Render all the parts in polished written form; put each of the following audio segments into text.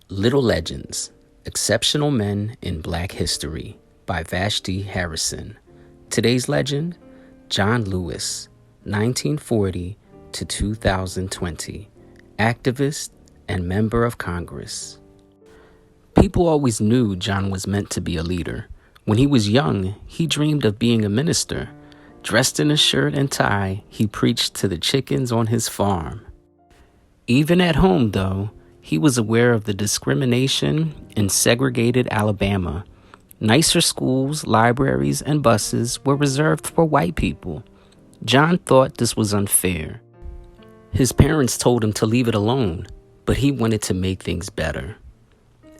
Little Legends, Exceptional Men in Black History by Vashti Harrison. Today's legend, John Lewis, 1940 to 2020, activist and member of Congress. People always knew John was meant to be a leader. When he was young, he dreamed of being a minister. Dressed in a shirt and tie, he preached to the chickens on his farm. Even at home, though, he was aware of the discrimination in segregated Alabama. Nicer schools, libraries, and buses were reserved for white people. John thought this was unfair. His parents told him to leave it alone, but he wanted to make things better.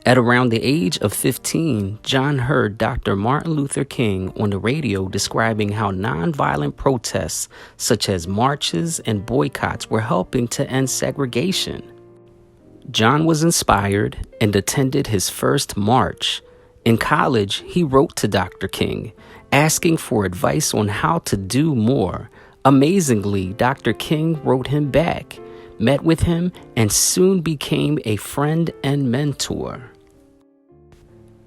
At around the age of 15, John heard Dr. Martin Luther King on the radio describing how nonviolent protests such as marches and boycotts were helping to end segregation. John was inspired and attended his first march. In college, he wrote to Dr. King, asking for advice on how to do more. Amazingly, Dr. King wrote him back, met with him, and soon became a friend and mentor.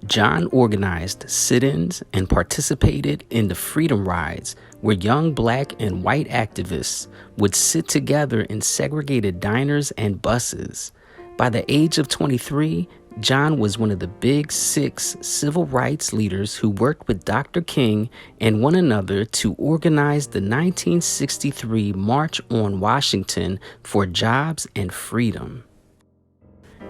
John organized sit-ins and participated in the Freedom Rides, where young black and white activists would sit together in segregated diners and buses. By the age of 23, John was one of the big six civil rights leaders who worked with Dr. King and one another to organize the 1963 March on Washington for Jobs and Freedom.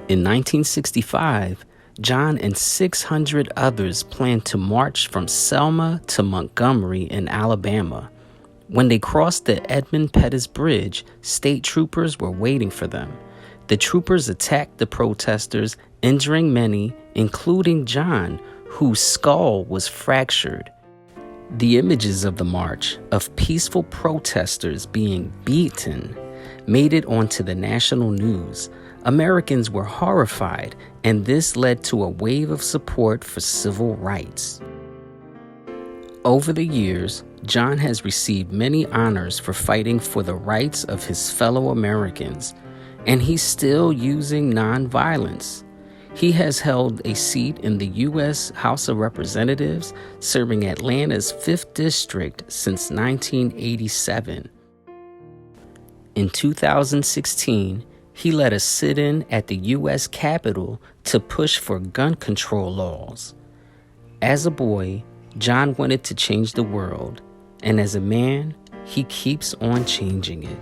In 1965, John and 600 others planned to march from Selma to Montgomery in Alabama. When they crossed the Edmund Pettus Bridge, state troopers were waiting for them. The troopers attacked the protesters, injuring many, including John, whose skull was fractured. The images of the march, of peaceful protesters being beaten, made it onto the national news. Americans were horrified, and this led to a wave of support for civil rights. Over the years, John has received many honors for fighting for the rights of his fellow Americans, and he's still using nonviolence. He has held a seat in the U.S. House of Representatives, serving Atlanta's 5th District since 1987. In 2016, he led a sit-in at the U.S. Capitol to push for gun control laws. As a boy, John wanted to change the world, and as a man, he keeps on changing it.